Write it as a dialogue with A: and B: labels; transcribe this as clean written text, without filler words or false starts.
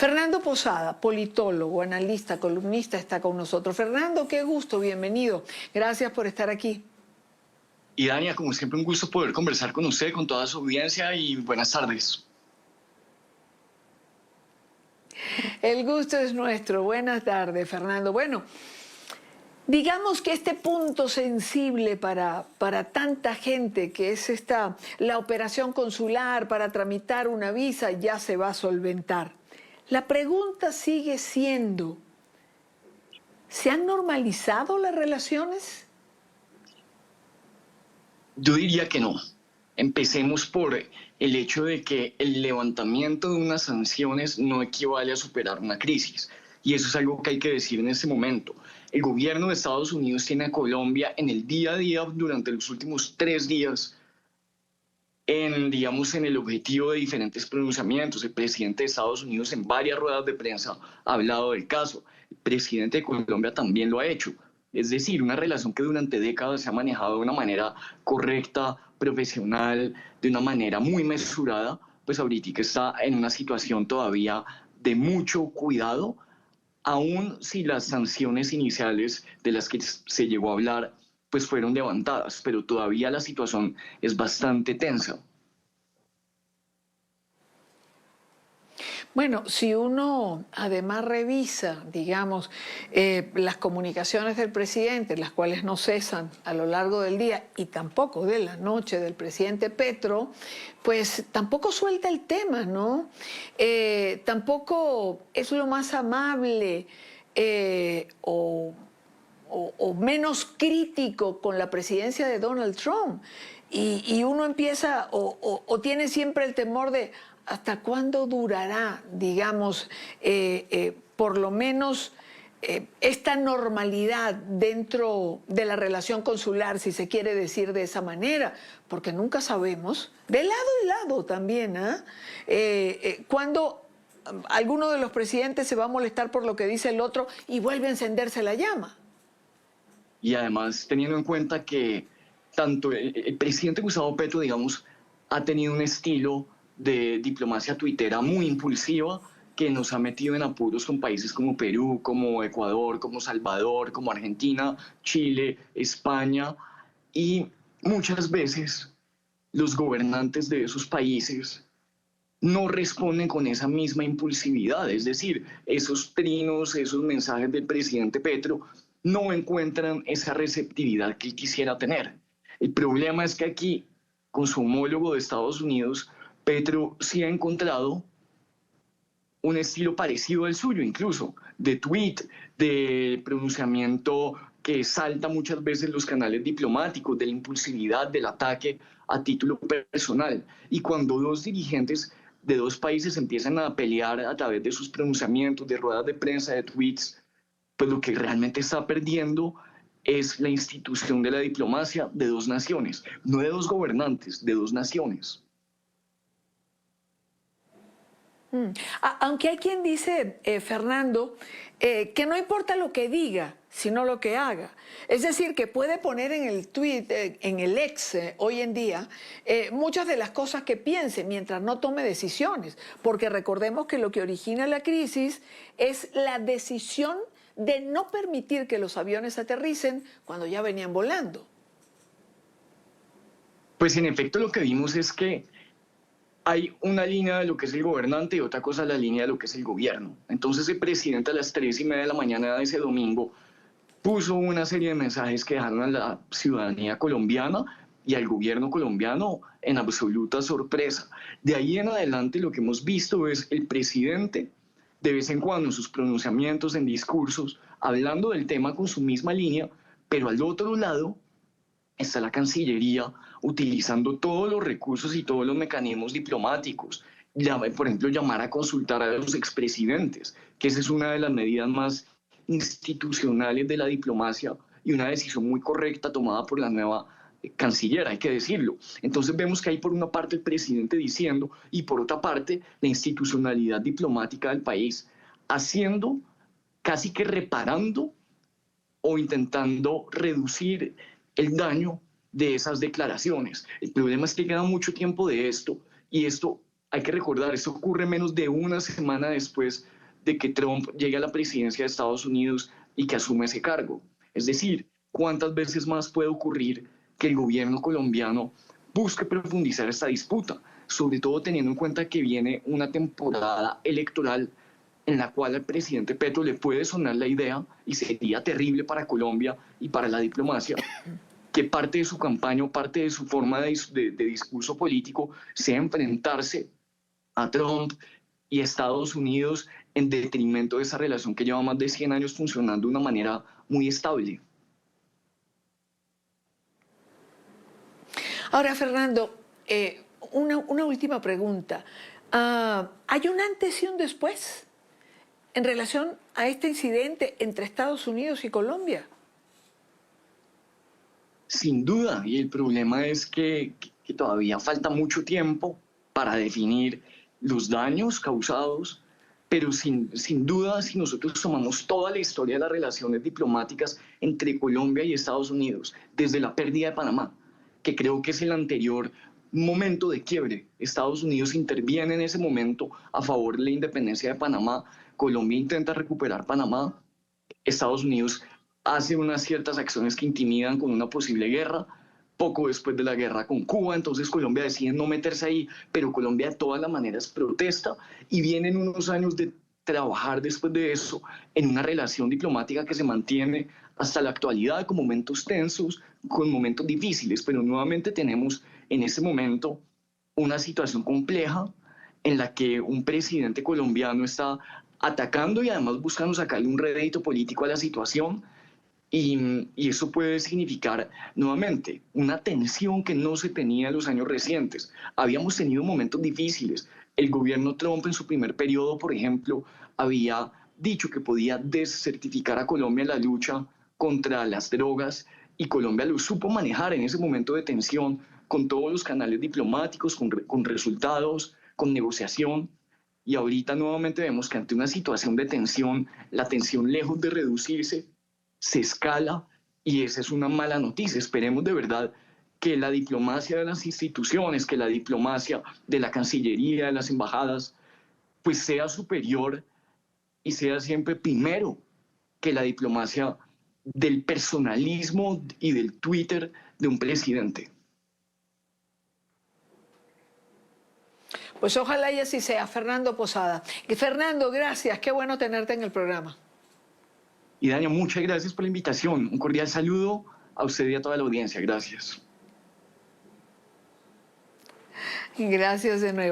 A: Fernando Posada, politólogo, analista, columnista, está con nosotros. Fernando, qué gusto, bienvenido. Gracias por estar aquí.
B: Y Dania, como siempre, un gusto poder conversar con usted, con toda su audiencia, y buenas tardes.
A: El gusto es nuestro. Buenas tardes, Fernando. Bueno, digamos que este punto sensible para tanta gente, que es la operación consular para tramitar una visa, ya se va a solventar. La pregunta sigue siendo, ¿se han normalizado las relaciones?
B: Yo diría que no. Empecemos por el hecho de que el levantamiento de unas sanciones no equivale a superar una crisis. Y eso es algo que hay que decir en este momento. El gobierno de Estados Unidos tiene a Colombia en el día a día durante los últimos 3 días en el objetivo de diferentes pronunciamientos. El presidente de Estados Unidos en varias ruedas de prensa ha hablado del caso. El presidente de Colombia también lo ha hecho. Es decir, una relación que durante décadas se ha manejado de una manera correcta, profesional, de una manera muy mesurada, pues ahorita está en una situación todavía de mucho cuidado, aun si las sanciones iniciales de las que se llegó a hablar pues fueron levantadas, pero todavía la situación es bastante tensa.
A: Bueno, si uno además revisa, digamos, las comunicaciones del presidente, las cuales no cesan a lo largo del día y tampoco de la noche del presidente Petro, pues tampoco suelta el tema, ¿no? Tampoco es lo más amable o menos crítico con la presidencia de Donald Trump. Y uno empieza o tiene siempre el temor de hasta cuándo durará, digamos, por lo menos esta normalidad dentro de la relación consular, si se quiere decir de esa manera, porque nunca sabemos, de lado y lado también, cuándo alguno de los presidentes se va a molestar por lo que dice el otro y vuelve a encenderse la llama.
B: Y además, teniendo en cuenta que tanto el presidente Gustavo Petro, digamos, ha tenido un estilo de diplomacia tuitera muy impulsiva que nos ha metido en apuros con países como Perú, como Ecuador, como Salvador, como Argentina, Chile, España, y muchas veces los gobernantes de esos países no responden con esa misma impulsividad. Es decir, esos trinos, esos mensajes del presidente Petro no encuentran esa receptividad que él quisiera tener. El problema es que aquí, con su homólogo de Estados Unidos, Petro sí ha encontrado un estilo parecido al suyo, incluso de tweet, de pronunciamiento que salta muchas veces los canales diplomáticos, de la impulsividad, del ataque a título personal. Y cuando dos dirigentes de dos países empiezan a pelear a través de sus pronunciamientos, de ruedas de prensa, de tweets, pues lo que realmente está perdiendo es la institución de la diplomacia de dos naciones, no de dos gobernantes, de dos naciones.
A: Aunque hay quien dice, Fernando, que no importa lo que diga, sino lo que haga. Es decir, que puede poner en el tweet, en el ex hoy en día, muchas de las cosas que piense mientras no tome decisiones. Porque recordemos que lo que origina la crisis es la decisión de no permitir que los aviones aterricen cuando ya venían volando.
B: Pues en efecto lo que vimos es que hay una línea de lo que es el gobernante y otra cosa la línea de lo que es el gobierno. Entonces el presidente a las 3:30 de la mañana de ese domingo puso una serie de mensajes que dejaron a la ciudadanía colombiana y al gobierno colombiano en absoluta sorpresa. De ahí en adelante lo que hemos visto es el presidente de vez en cuando en sus pronunciamientos, en discursos, hablando del tema con su misma línea, pero al otro lado está la Cancillería utilizando todos los recursos y todos los mecanismos diplomáticos. Por ejemplo, llamar a consultar a los expresidentes, que esa es una de las medidas más institucionales de la diplomacia y una decisión muy correcta tomada por la nueva canciller, hay que decirlo. Entonces vemos que hay por una parte el presidente diciendo y por otra parte la institucionalidad diplomática del país haciendo, casi que reparando o intentando reducir el daño de esas declaraciones. El problema es que queda mucho tiempo de esto y esto hay que recordar, esto ocurre menos de una semana después de que Trump llegue a la presidencia de Estados Unidos y que asume ese cargo. Es decir, ¿cuántas veces más puede ocurrir que el gobierno colombiano busque profundizar esta disputa? Sobre todo teniendo en cuenta que viene una temporada electoral en la cual al presidente Petro le puede sonar la idea, y sería terrible para Colombia y para la diplomacia, que parte de su campaña o parte de su forma de discurso político sea enfrentarse a Trump y Estados Unidos en detrimento de esa relación que lleva más de 100 años funcionando de una manera muy estable.
A: Ahora, Fernando, una última pregunta. ¿Hay un antes y un después en relación a este incidente entre Estados Unidos y Colombia?
B: Sin duda, y el problema es que todavía falta mucho tiempo para definir los daños causados, pero sin duda, si nosotros tomamos toda la historia de las relaciones diplomáticas entre Colombia y Estados Unidos, desde la pérdida de Panamá, que creo que es el anterior momento de quiebre, Estados Unidos interviene en ese momento a favor de la independencia de Panamá, Colombia intenta recuperar Panamá, Estados Unidos hace unas ciertas acciones que intimidan con una posible guerra, poco después de la guerra con Cuba, entonces Colombia decide no meterse ahí, pero Colombia de todas las maneras protesta y vienen unos años de trabajar después de eso en una relación diplomática que se mantiene hasta la actualidad con momentos tensos, con momentos difíciles, pero nuevamente tenemos en ese momento una situación compleja en la que un presidente colombiano está atacando y además buscando sacarle un rédito político a la situación y eso puede significar nuevamente una tensión que no se tenía en los años recientes. Habíamos tenido momentos difíciles. El gobierno Trump en su primer periodo, por ejemplo, había dicho que podía descertificar a Colombia en la lucha contra las drogas y Colombia lo supo manejar en ese momento de tensión con todos los canales diplomáticos, con resultados, con negociación. Y ahorita nuevamente vemos que ante una situación de tensión, la tensión lejos de reducirse, se escala y esa es una mala noticia. Esperemos de verdad que la diplomacia de las instituciones, que la diplomacia de la Cancillería, de las embajadas, pues sea superior y sea siempre primero que la diplomacia del personalismo y del Twitter de un presidente.
A: Pues ojalá y así sea, Fernando Posada. Y Fernando, gracias, qué bueno tenerte en el programa.
B: Y Dania, muchas gracias por la invitación. Un cordial saludo a usted y a toda la audiencia. Gracias.
A: Gracias de nuevo.